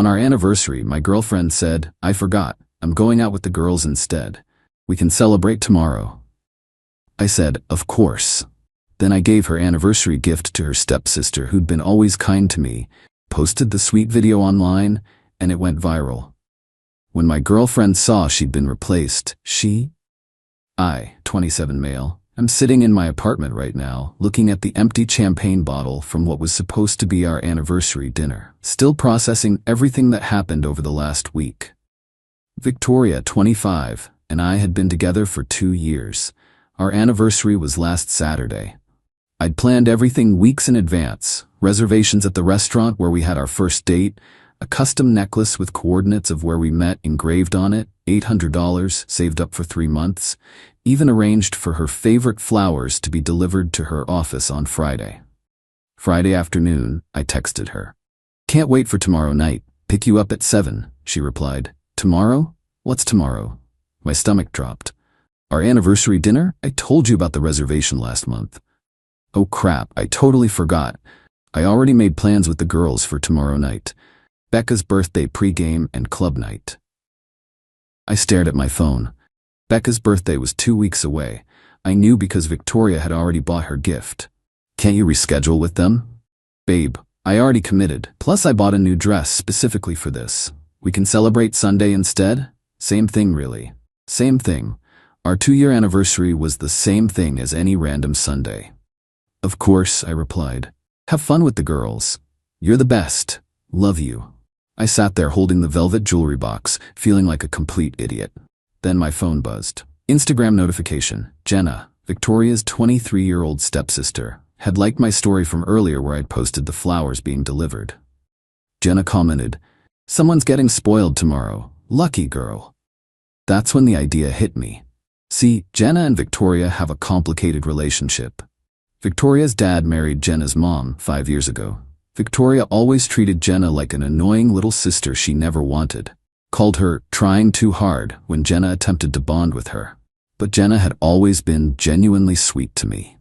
On our anniversary, my girlfriend said, "I forgot, I'm going out with the girls instead. We can celebrate tomorrow." I said, "Of course." Then I gave her anniversary gift to her stepsister, who'd been always kind to me, posted the sweet video online, and it went viral. When my girlfriend saw she'd been replaced, I, 27 male, am sitting in my apartment right now, looking at the empty champagne bottle from what was supposed to be our anniversary dinner, still processing everything that happened over the last week. Victoria, 25, and I had been together for 2 years. Our anniversary was last Saturday. I'd planned everything weeks in advance: reservations at the restaurant where we had our first date, a custom necklace with coordinates of where we met engraved on it, $800 saved up for 3 months, even arranged for her favorite flowers to be delivered to her office on Friday. Friday afternoon, I texted her. "Can't wait for tomorrow night. Pick you up at 7, she replied. "Tomorrow? What's tomorrow?" My stomach dropped. "Our anniversary dinner? I told you about the reservation last month." Oh crap, I totally forgot. I already made plans with the girls for tomorrow night. Becca's birthday pregame and club night. I stared at my phone. Becca's birthday was 2 weeks away. I knew because Victoria had already bought her gift. "Can't you reschedule with them?" "Babe, I already committed. Plus I bought a new dress specifically for this. We can celebrate Sunday instead?" "Same thing really. Same thing. Our 2-year anniversary was the same thing as any random Sunday." "Of course," I replied. "Have fun with the girls. You're the best. Love you." I sat there holding the velvet jewelry box, feeling like a complete idiot. Then my phone buzzed. Instagram notification. Jenna, Victoria's 23-year-old stepsister, had liked my story from earlier where I'd posted the flowers being delivered. Jenna commented, "Someone's getting spoiled tomorrow. Lucky girl." That's when the idea hit me. See, Jenna and Victoria have a complicated relationship. Victoria's dad married Jenna's mom 5 years ago. Victoria always treated Jenna like an annoying little sister she never wanted. Called her trying too hard when Jenna attempted to bond with her. But Jenna had always been genuinely sweet to me.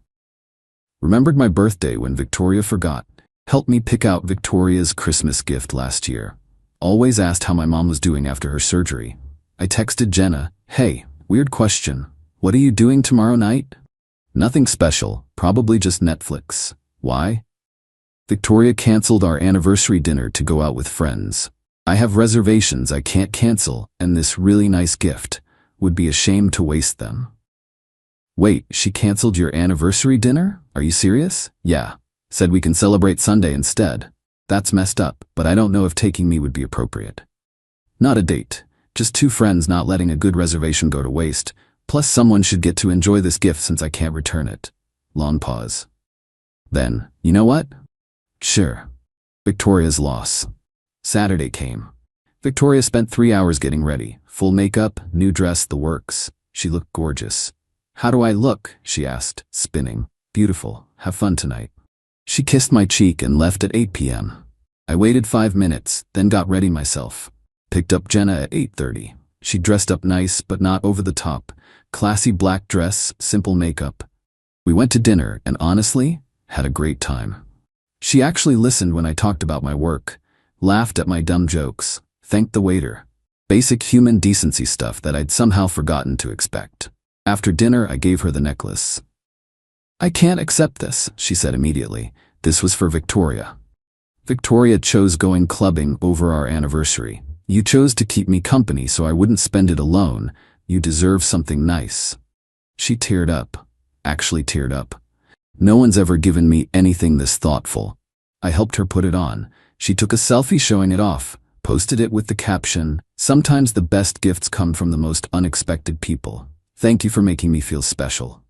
Remembered my birthday when Victoria forgot. Helped me pick out Victoria's Christmas gift last year. Always asked how my mom was doing after her surgery. I texted Jenna, "Hey, weird question. What are you doing tomorrow night?" "Nothing special, probably just Netflix." "Why?" "Victoria canceled our anniversary dinner to go out with friends. I have reservations I can't cancel, and this really nice gift. Would be ashamed to waste them." "Wait, she canceled your anniversary dinner? Are you serious?" "Yeah. Said we can celebrate Sunday instead." "That's messed up, but I don't know if taking me would be appropriate." "Not a date. Just 2 friends not letting a good reservation go to waste. Plus someone should get to enjoy this gift since I can't return it." Long pause. Then, "You know what? Sure." Victoria's loss. Saturday came. Victoria spent 3 hours getting ready. Full makeup, new dress, the works. She looked gorgeous. "How do I look?" she asked, spinning. "Beautiful. Have fun tonight." She kissed my cheek and left at 8 p.m. I waited 5 minutes, then got ready myself. Picked up Jenna at 8:30. She dressed up nice, but not over the top. Classy black dress, simple makeup. We went to dinner and honestly, had a great time. She actually listened when I talked about my work, laughed at my dumb jokes, thanked the waiter. Basic human decency stuff that I'd somehow forgotten to expect. After dinner, I gave her the necklace. "I can't accept this," she said immediately. This was for Victoria. "Victoria chose going clubbing over our anniversary. You chose to keep me company so I wouldn't spend it alone. You deserve something nice." She teared up. Actually teared up. No one's ever given me anything this thoughtful. I helped her put it on. She took a selfie showing it off, posted it with the caption, "Sometimes the best gifts come from the most unexpected people. Thank you for making me feel special."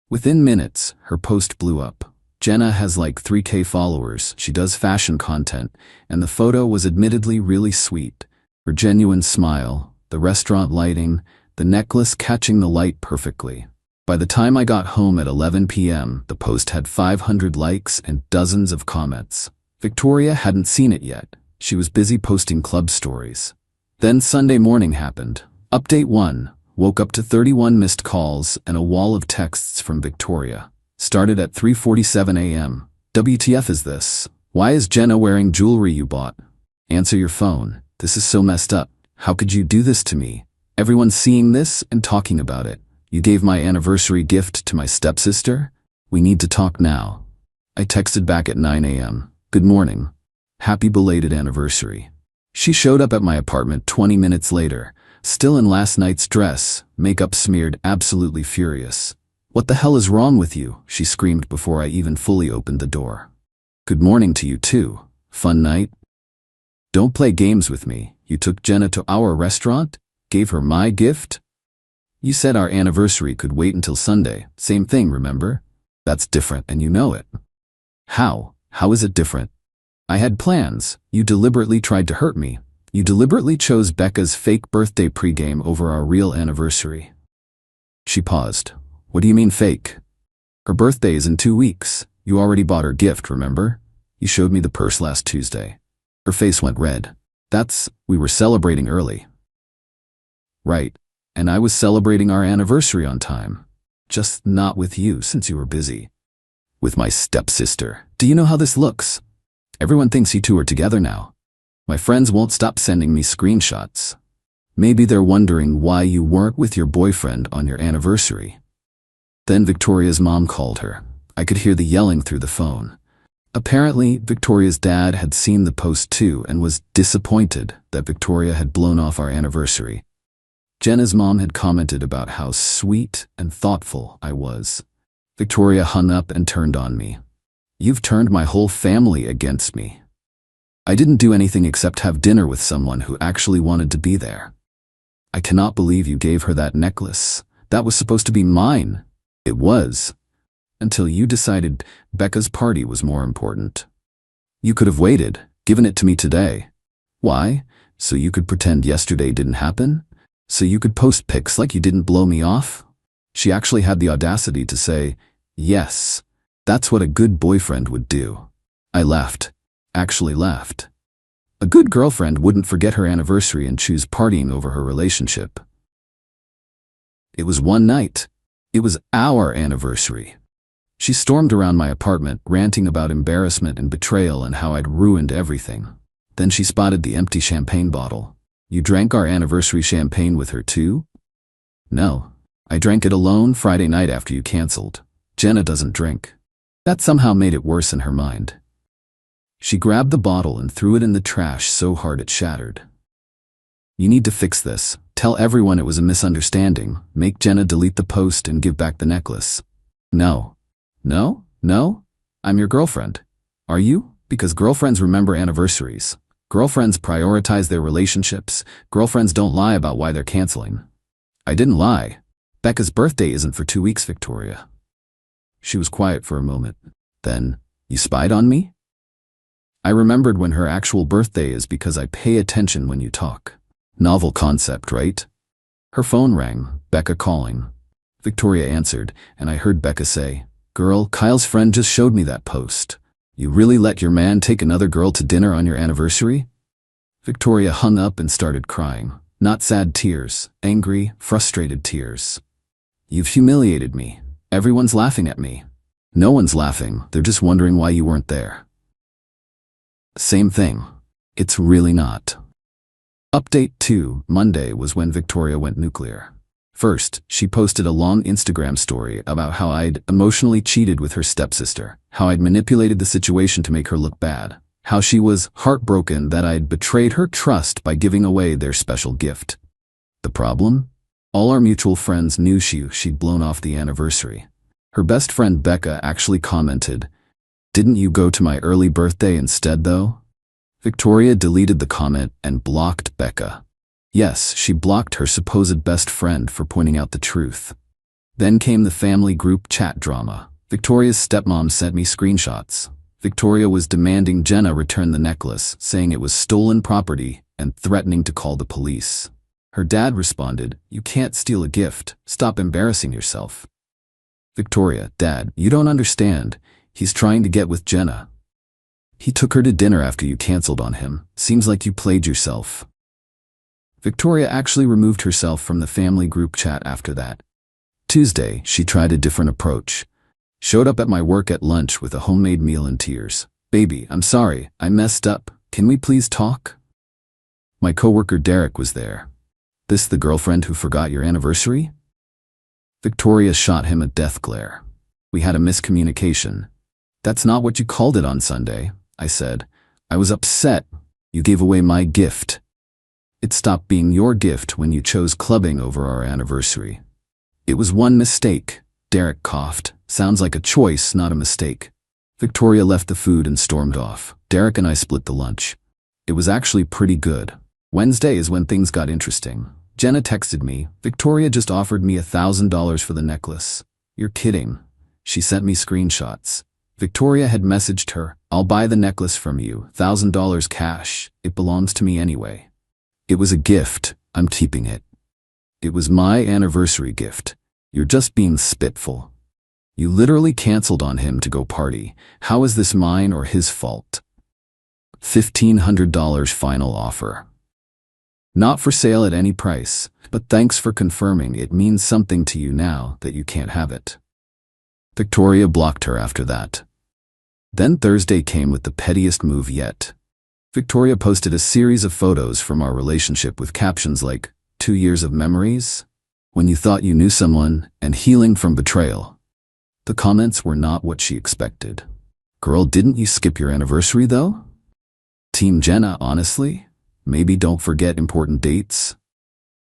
Within minutes, her post blew up. Jenna has like 3K followers, she does fashion content, and the photo was admittedly really sweet. Her genuine smile, the restaurant lighting, the necklace catching the light perfectly. By the time I got home at 11 p.m., the post had 500 likes and dozens of comments. Victoria hadn't seen it yet. She was busy posting club stories. Then Sunday morning happened. Update 1. Woke up to 31 missed calls and a wall of texts from Victoria. Started at 3:47 a.m. WTF is this? Why is Jenna wearing jewelry you bought? Answer your phone. This is so messed up. How could you do this to me? Everyone's seeing this and talking about it. You gave my anniversary gift to my stepsister? We need to talk now. I texted back at 9 a.m. Good morning. Happy belated anniversary. She showed up at my apartment 20 minutes later, still in last night's dress, makeup smeared, absolutely furious. What the hell is wrong with you? She screamed before I even fully opened the door. Good morning to you too. Fun night? Don't play games with me. You took Jenna to our restaurant? Gave her my gift? You said our anniversary could wait until Sunday. Same thing, remember? That's different and you know it. How? How is it different? I had plans. You deliberately tried to hurt me. You deliberately chose Becca's fake birthday pregame over our real anniversary. She paused. What do you mean fake? Her birthday is in 2 weeks. You already bought her gift, remember? You showed me the purse last Tuesday. Her face went red. We were celebrating early. Right. And I was celebrating our anniversary on time. Just not with you since you were busy. With my stepsister. Do you know how this looks? Everyone thinks you two are together now. My friends won't stop sending me screenshots. Maybe they're wondering why you weren't with your boyfriend on your anniversary. Then Victoria's mom called her. I could hear the yelling through the phone. Apparently, Victoria's dad had seen the post too and was disappointed that Victoria had blown off our anniversary. Jenna's mom had commented about how sweet and thoughtful I was. Victoria hung up and turned on me. You've turned my whole family against me. I didn't do anything except have dinner with someone who actually wanted to be there. I cannot believe you gave her that necklace. That was supposed to be mine. It was. Until you decided Becca's party was more important. You could have waited, given it to me today. Why? So you could pretend yesterday didn't happen? So you could post pics like you didn't blow me off? She actually had the audacity to say, yes, that's what a good boyfriend would do. I left. Actually left. A good girlfriend wouldn't forget her anniversary and choose partying over her relationship. It was one night. It was our anniversary. She stormed around my apartment, ranting about embarrassment and betrayal and how I'd ruined everything. Then she spotted the empty champagne bottle. You drank our anniversary champagne with her too? No. I drank it alone Friday night after you canceled. Jenna doesn't drink. That somehow made it worse in her mind. She grabbed the bottle and threw it in the trash so hard it shattered. You need to fix this. Tell everyone it was a misunderstanding. Make Jenna delete the post and give back the necklace. No. No? No? I'm your girlfriend. Are you? Because girlfriends remember anniversaries. Girlfriends prioritize their relationships. Girlfriends don't lie about why they're canceling. I didn't lie. Becca's birthday isn't for 2 weeks, Victoria. She was quiet for a moment. Then, you spied on me? I remembered when her actual birthday is because I pay attention when you talk. Novel concept, right? Her phone rang, Becca calling. Victoria answered, and I heard Becca say, Girl, Kyle's friend just showed me that post. You really let your man take another girl to dinner on your anniversary? Victoria hung up and started crying. Not sad tears, angry, frustrated tears. You've humiliated me. Everyone's laughing at me. No one's laughing, they're just wondering why you weren't there. Same thing. It's really not. Update 2, Monday was when Victoria went nuclear. First, she posted a long Instagram story about how I'd emotionally cheated with her stepsister, how I'd manipulated the situation to make her look bad, how she was heartbroken that I'd betrayed her trust by giving away their special gift. The problem? All our mutual friends knew she'd blown off the anniversary. Her best friend Becca actually commented, Didn't you go to my early birthday instead though? Victoria deleted the comment and blocked Becca. Yes, she blocked her supposed best friend for pointing out the truth. Then came the family group chat drama. Victoria's stepmom sent me screenshots. Victoria was demanding Jenna return the necklace, saying it was stolen property and threatening to call the police. Her dad responded, You can't steal a gift. Stop embarrassing yourself. Victoria, Dad, you don't understand. He's trying to get with Jenna. He took her to dinner after you canceled on him. Seems like you played yourself. Victoria actually removed herself from the family group chat after that. Tuesday, she tried a different approach. Showed up at my work at lunch with a homemade meal in tears. Baby, I'm sorry, I messed up. Can we please talk? My coworker Derek was there. This the girlfriend who forgot your anniversary? Victoria shot him a death glare. We had a miscommunication. That's not what you called it on Sunday, I said. I was upset. You gave away my gift. It stopped being your gift when you chose clubbing over our anniversary. It was one mistake. Derek coughed. Sounds like a choice, not a mistake. Victoria left the food and stormed off. Derek and I split the lunch. It was actually pretty good. Wednesday is when things got interesting. Jenna texted me, Victoria just offered me $1,000 for the necklace. You're kidding. She sent me screenshots. Victoria had messaged her, I'll buy the necklace from you, $1,000 cash. It belongs to me anyway. It was a gift. I'm keeping it. It was my anniversary gift. You're just being spiteful. You literally canceled on him to go party. How is this mine or his fault? $1,500 final offer. Not for sale at any price, but thanks for confirming. It means something to you now that you can't have it. Victoria blocked her after that. Then Thursday came with the pettiest move yet. Victoria posted a series of photos from our relationship with captions like, 2 years of memories, when you thought you knew someone, and healing from betrayal. The comments were not what she expected. Girl, didn't you skip your anniversary though? Team Jenna, honestly? Maybe don't forget important dates?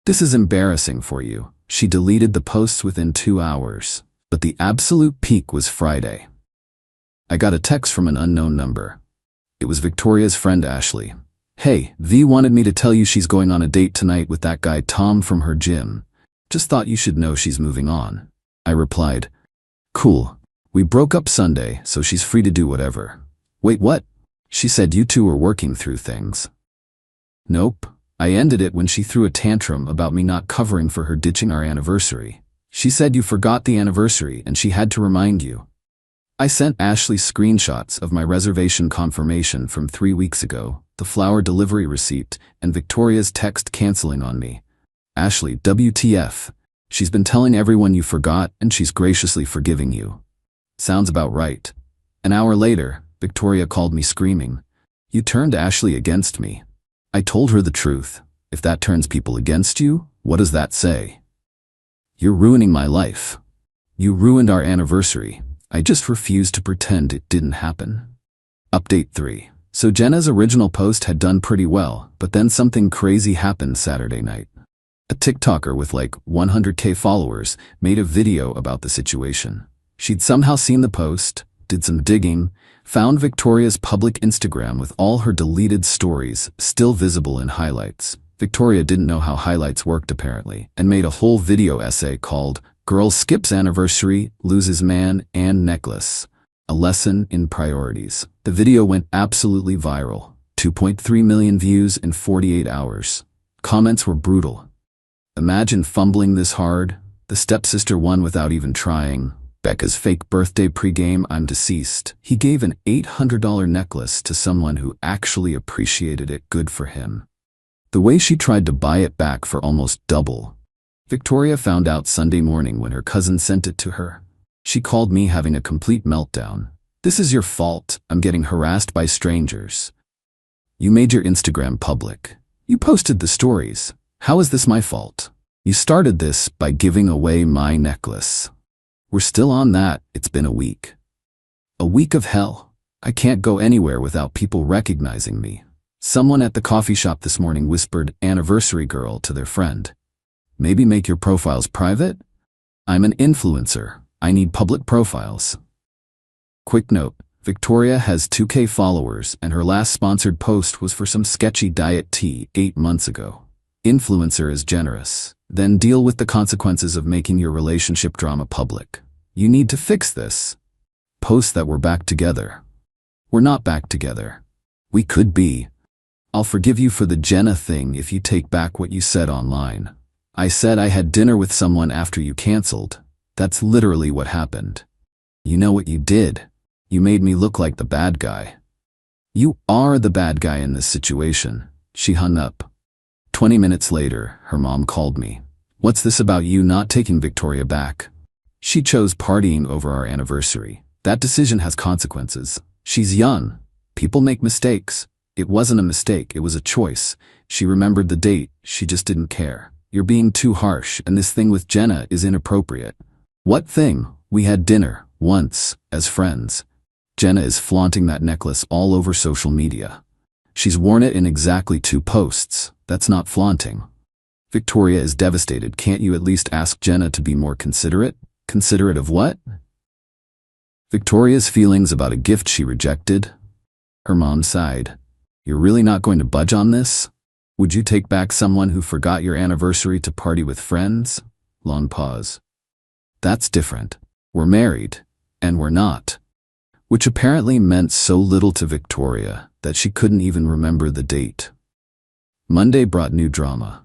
This is embarrassing for you. She deleted the posts within 2 hours, but the absolute peak was Friday. I got a text from an unknown number. It was Victoria's friend Ashley. Hey, V wanted me to tell you she's going on a date tonight with that guy Tom from her gym. Just thought you should know she's moving on. I replied, cool. We broke up Sunday, so she's free to do whatever. Wait, what? She said you two were working through things. Nope. I ended it when she threw a tantrum about me not covering for her ditching our anniversary. She said you forgot the anniversary and she had to remind you. I sent Ashley screenshots of my reservation confirmation from 3 weeks ago, the flower delivery receipt, and Victoria's text canceling on me. Ashley, WTF. She's been telling everyone you forgot and she's graciously forgiving you. Sounds about right. An hour later, Victoria called me screaming. You turned Ashley against me. I told her the truth. If that turns people against you, what does that say? You're ruining my life. You ruined our anniversary. I just refuse to pretend it didn't happen. Update 3. So Jenna's original post had done pretty well, but then something crazy happened Saturday night. A TikToker with like 100K followers made a video about the situation. She'd somehow seen the post, did some digging, found Victoria's public Instagram with all her deleted stories still visible in highlights. Victoria didn't know how highlights worked apparently, and made a whole video essay called Girl Skips Anniversary, Loses Man and Necklace. A lesson in priorities. The video went absolutely viral. 2.3 million views in 48 hours. Comments were brutal. Imagine fumbling this hard. The stepsister won without even trying. Becca's fake birthday pregame, I'm deceased. He gave an $800 necklace to someone who actually appreciated it. Good for him. The way she tried to buy it back for almost double. Victoria found out Sunday morning when her cousin sent it to her. She called me having a complete meltdown. This is your fault. I'm getting harassed by strangers. You made your Instagram public. You posted the stories. How is this my fault? You started this by giving away my necklace. We're still on that. It's been a week. A week of hell. I can't go anywhere without people recognizing me. Someone at the coffee shop this morning whispered "anniversary girl" to their friend. Maybe make your profiles private? I'm an influencer. I need public profiles. Quick note, Victoria has 2K followers and her last sponsored post was for some sketchy diet tea 8 months ago. Influencer is generous. Then deal with the consequences of making your relationship drama public. You need to fix this. Post that we're back together. We're not back together. We could be. I'll forgive you for the Jenna thing if you take back what you said online. I said I had dinner with someone after you canceled. That's literally what happened. You know what you did? You made me look like the bad guy. You are the bad guy in this situation. She hung up. 20 minutes later, her mom called me. What's this about you not taking Victoria back? She chose partying over our anniversary. That decision has consequences. She's young. People make mistakes. It wasn't a mistake, it was a choice. She remembered the date, she just didn't care. You're being too harsh, and this thing with Jenna is inappropriate. What thing? We had dinner, once, as friends. Jenna is flaunting that necklace all over social media. She's worn it in exactly 2 posts. That's not flaunting. Victoria is devastated. Can't you at least ask Jenna to be more considerate? Considerate of what? Victoria's feelings about a gift she rejected? Her mom sighed. You're really not going to budge on this? Would you take back someone who forgot your anniversary to party with friends? Long pause. That's different. We're married, and we're not. Which apparently meant so little to Victoria that she couldn't even remember the date. Monday brought new drama.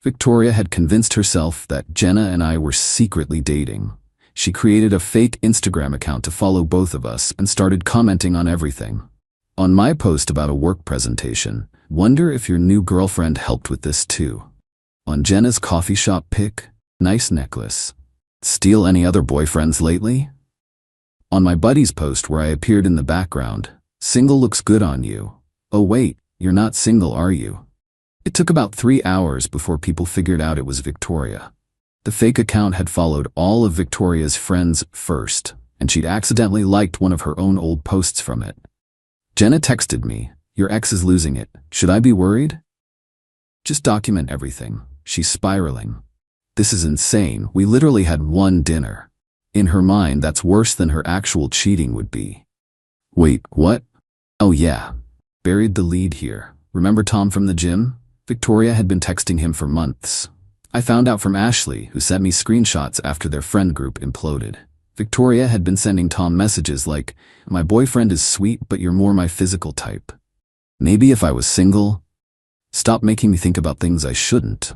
Victoria had convinced herself that Jenna and I were secretly dating. She created a fake Instagram account to follow both of us and started commenting on everything. On my post about a work presentation, wonder if your new girlfriend helped with this too. On Jenna's coffee shop pic, nice necklace. Steal any other boyfriends lately? On my buddy's post where I appeared in the background, single looks good on you. Oh wait, you're not single, are you? It took about 3 hours before people figured out it was Victoria. The fake account had followed all of Victoria's friends first, and she'd accidentally liked one of her own old posts from it. Jenna texted me, your ex is losing it. Should I be worried? Just document everything. She's spiraling. This is insane. We literally had one dinner. In her mind, that's worse than her actual cheating would be. Wait, what? Oh yeah. Buried the lead here. Remember Tom from the gym? Victoria had been texting him for months. I found out from Ashley, who sent me screenshots after their friend group imploded. Victoria had been sending Tom messages like, my boyfriend is sweet, but you're more my physical type. Maybe if I was single? Stop making me think about things I shouldn't.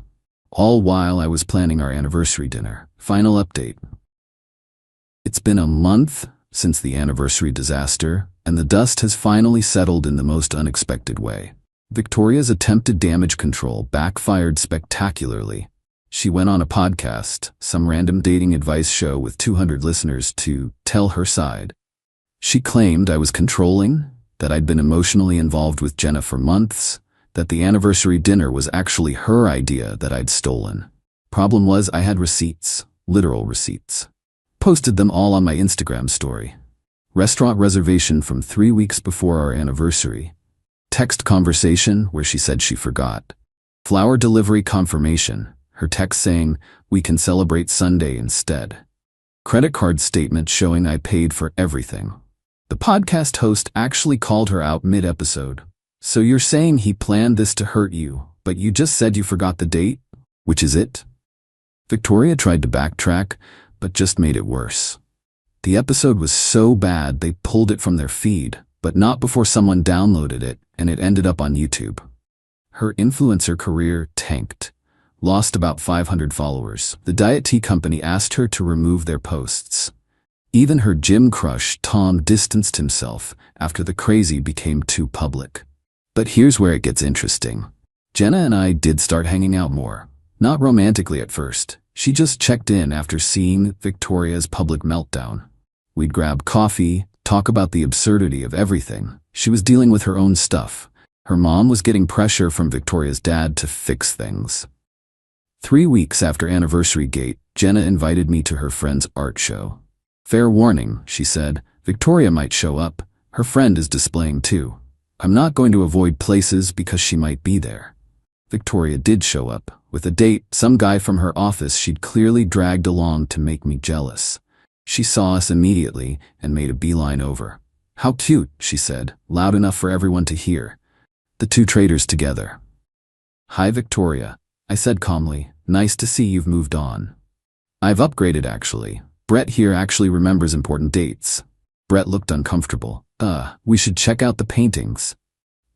All while I was planning our anniversary dinner. Final update. It's been a month since the anniversary disaster, and the dust has finally settled in the most unexpected way. Victoria's attempted damage control backfired spectacularly. She went on a podcast, some random dating advice show with 200 listeners, to tell her side. She claimed I was controlling, that I'd been emotionally involved with Jenna for months, that the anniversary dinner was actually her idea that I'd stolen. Problem was I had receipts, literal receipts. Posted them all on my Instagram story. Restaurant reservation from 3 weeks before our anniversary. Text conversation where she said she forgot. Flower delivery confirmation, her text saying, we can celebrate Sunday instead. Credit card statement showing I paid for everything. The podcast host actually called her out mid-episode. So you're saying he planned this to hurt you, but you just said you forgot the date? Which is it? Victoria tried to backtrack, but just made it worse. The episode was so bad they pulled it from their feed, but not before someone downloaded it, and it ended up on YouTube. Her influencer career tanked. Lost about 500 followers. The diet tea company asked her to remove their posts. Even her gym crush, Tom, distanced himself after the crazy became too public. But here's where it gets interesting. Jenna and I did start hanging out more. Not romantically at first. She just checked in after seeing Victoria's public meltdown. We'd grab coffee, talk about the absurdity of everything. She was dealing with her own stuff. Her mom was getting pressure from Victoria's dad to fix things. 3 weeks after Anniversary Gate, Jenna invited me to her friend's art show. Fair warning, she said, Victoria might show up. Her friend is displaying too. I'm not going to avoid places because she might be there. Victoria did show up, with a date, some guy from her office she'd clearly dragged along to make me jealous. She saw us immediately and made a beeline over. How cute, she said, loud enough for everyone to hear. The two traders together. Hi Victoria, I said calmly, nice to see you've moved on. I've upgraded actually. Brett here actually remembers important dates. Brett looked uncomfortable. We should check out the paintings.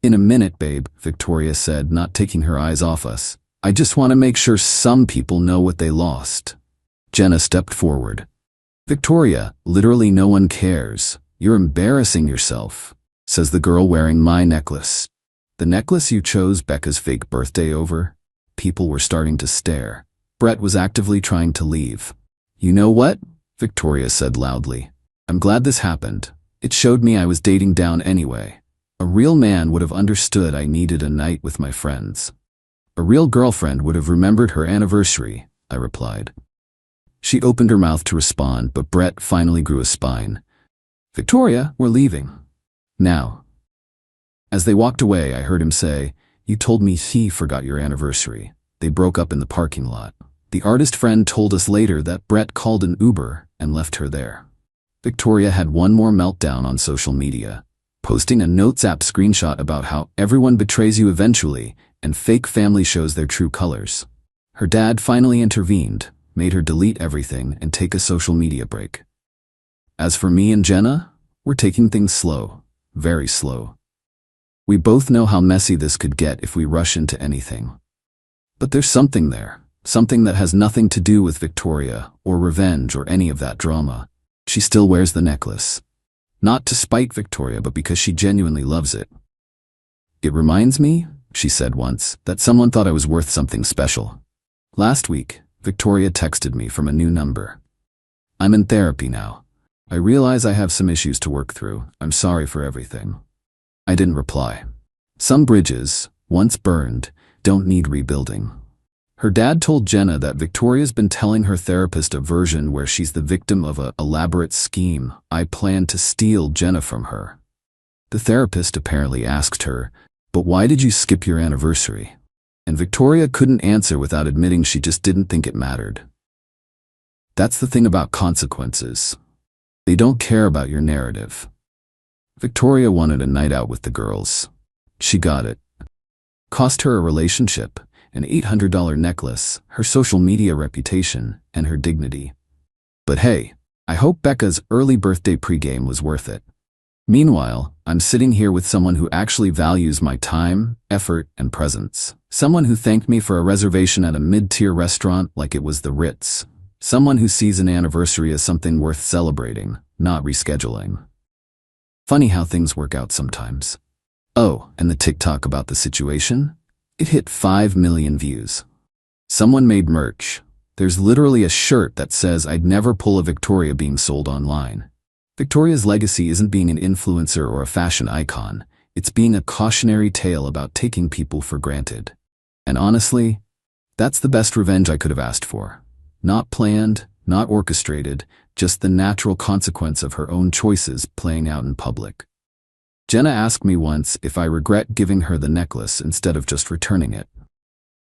In a minute, babe, Victoria said, not taking her eyes off us. I just want to make sure some people know what they lost. Jenna stepped forward. Victoria, literally no one cares. You're embarrassing yourself, says the girl wearing my necklace. The necklace you chose Becca's fake birthday over? People were starting to stare. Brett was actively trying to leave. You know what? Victoria said loudly. I'm glad this happened. It showed me I was dating down anyway. A real man would have understood I needed a night with my friends. A real girlfriend would have remembered her anniversary, I replied. She opened her mouth to respond, but Brett finally grew a spine. Victoria, we're leaving. Now. As they walked away, I heard him say, You told me he forgot your anniversary. They broke up in the parking lot. The artist friend told us later that Brett called an Uber and left her there. Victoria had one more meltdown on social media, posting a Notes app screenshot about how everyone betrays you eventually and fake family shows their true colors. Her dad finally intervened, made her delete everything and take a social media break. As for me and Jenna, we're taking things slow, very slow. We both know how messy this could get if we rush into anything. But there's something there, something that has nothing to do with Victoria or revenge or any of that drama. She still wears the necklace. Not to spite Victoria, but because she genuinely loves it. It reminds me, she said once, that someone thought I was worth something special. Last week, Victoria texted me from a new number. I'm in therapy now. I realize I have some issues to work through. I'm sorry for everything. I didn't reply. Some bridges, once burned, don't need rebuilding. Her dad told Jenna that Victoria's been telling her therapist a version where she's the victim of an elaborate scheme. I planned to steal Jenna from her. The therapist apparently asked her, But why did you skip your anniversary? And Victoria couldn't answer without admitting she just didn't think it mattered. That's the thing about consequences. They don't care about your narrative. Victoria wanted a night out with the girls. She got it. Cost her a relationship, an $800 necklace, her social media reputation, and her dignity. But hey, I hope Becca's early birthday pregame was worth it. Meanwhile, I'm sitting here with someone who actually values my time, effort, and presence. Someone who thanked me for a reservation at a mid-tier restaurant like it was the Ritz. Someone who sees an anniversary as something worth celebrating, not rescheduling. Funny how things work out sometimes. Oh, and the TikTok about the situation? It hit 5 million views. Someone made merch. There's literally a shirt that says I'd never pull a Victoria being sold online. Victoria's legacy isn't being an influencer or a fashion icon. It's being a cautionary tale about taking people for granted. And honestly, that's the best revenge I could have asked for. Not planned, not orchestrated, just the natural consequence of her own choices playing out in public. Jenna asked me once if I regret giving her the necklace instead of just returning it.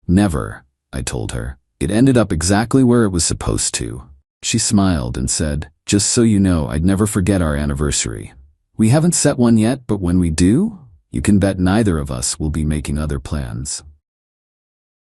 Never, I told her. It ended up exactly where it was supposed to. She smiled and said, Just so you know, I'd never forget our anniversary. We haven't set one yet, but when we do, you can bet neither of us will be making other plans.